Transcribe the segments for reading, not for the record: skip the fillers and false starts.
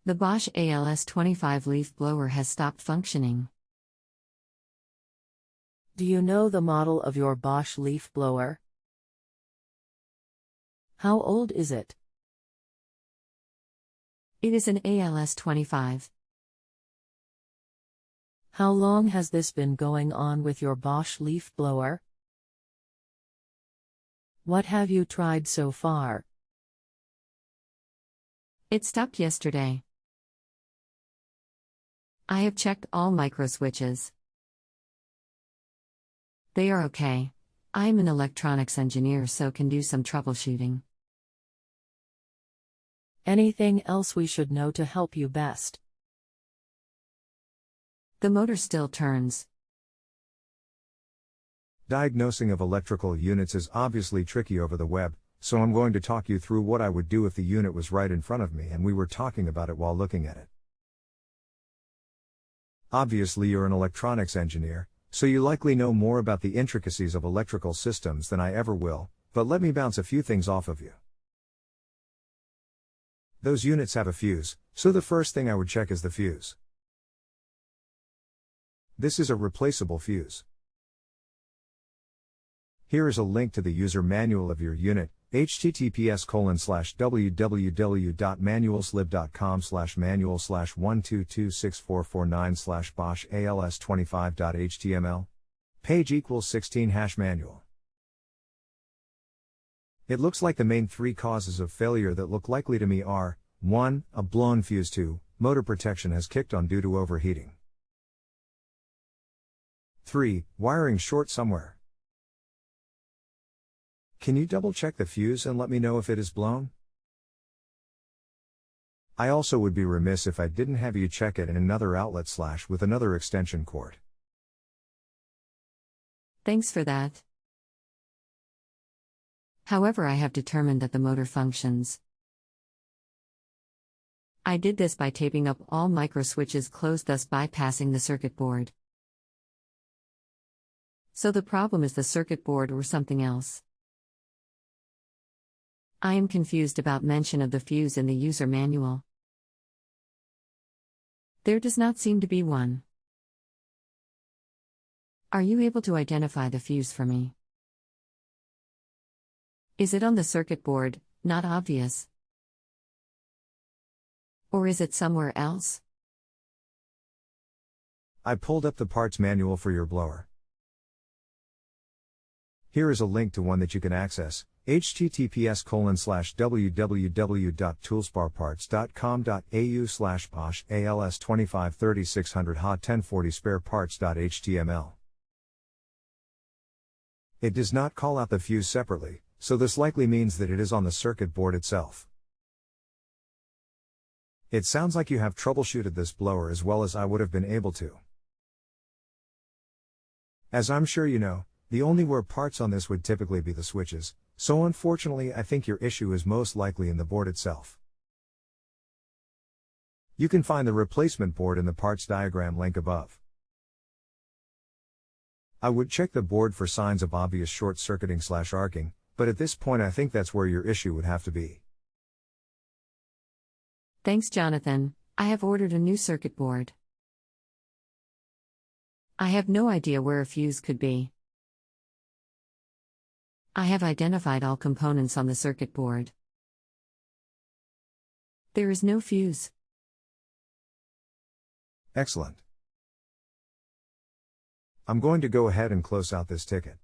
The Bosch ALS-25 leaf blower has stopped functioning. Do you know the model of your Bosch leaf blower? How old is it? It is an ALS-25. How long has this been going on with your Bosch leaf blower? What have you tried so far? It stopped yesterday. I have checked all microswitches. They are okay. I am an electronics engineer, so can do some troubleshooting. Anything else we should know to help you best? The motor still turns. Diagnosing of electrical units is obviously tricky over the web, so I'm going to talk you through what I would do if the unit was right in front of me and we were talking about it while looking at it. Obviously, you're an electronics engineer, so you likely know more about the intricacies of electrical systems than I ever will, but let me bounce a few things off of you. Those units have a fuse, so the first thing I would check is the fuse. This is a replaceable fuse. Here is a link to the user manual of your unit, https:/www.manual/manual/1226449/ Bosch ALS25.html. Page equals 16 #manual. It looks like the main three causes of failure that look likely to me are: 1. A blown fuse. 2. Motor protection has kicked on due to overheating. 3. Wiring short somewhere. Can you double check the fuse and let me know if it is blown? I also would be remiss if I didn't have you check it in another outlet / with another extension cord. Thanks for that. However, I have determined that the motor functions. I did this by taping up all microswitches closed, thus bypassing the circuit board. So the problem is the circuit board or something else. I am confused about mention of the fuse in the user manual. There does not seem to be one. Are you able to identify the fuse for me? Is it on the circuit board? Not obvious. Or is it somewhere else? I pulled up the parts manual for your blower. Here is a link to one that you can access, https:/www.toolsparparts.com.au/ Bosch ALS25 HOT1040 spareparts.html. It does not call out the fuse separately, so this likely means that it is on the circuit board itself. It sounds like you have troubleshooted this blower as well as I would have been able to. As I'm sure you know, the only wear parts on this would typically be the switches, so unfortunately I think your issue is most likely in the board itself. You can find the replacement board in the parts diagram link above. I would check the board for signs of obvious short-circuiting / arcing, but at this point I think that's where your issue would have to be. Thanks, Jonathan. I have ordered a new circuit board. I have no idea where a fuse could be. I have identified all components on the circuit board. There is no fuse. Excellent. I'm going to go ahead and close out this ticket.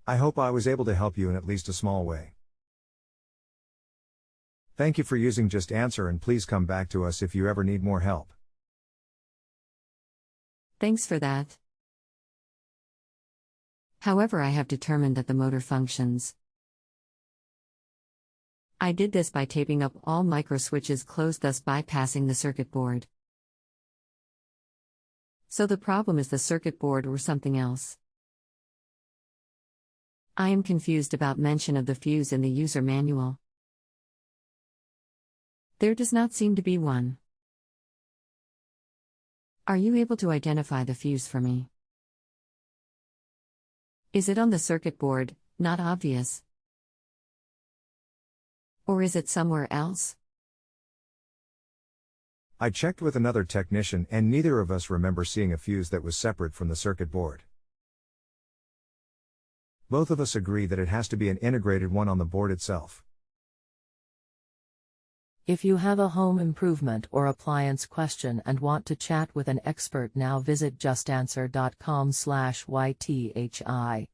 I hope I was able to help you in at least a small way. Thank you for using JustAnswer, and please come back to us if you ever need more help. Thanks for that. However, I have determined that the motor functions. I did this by taping up all microswitches closed, thus bypassing the circuit board. So the problem is the circuit board or something else. I am confused about mention of the fuse in the user manual. There does not seem to be one. Are you able to identify the fuse for me? Is it on the circuit board? Not obvious. Or is it somewhere else? I checked with another technician and neither of us remember seeing a fuse that was separate from the circuit board. Both of us agree that it has to be an integrated one on the board itself. If you have a home improvement or appliance question and want to chat with an expert now, visit justanswer.com/ythi.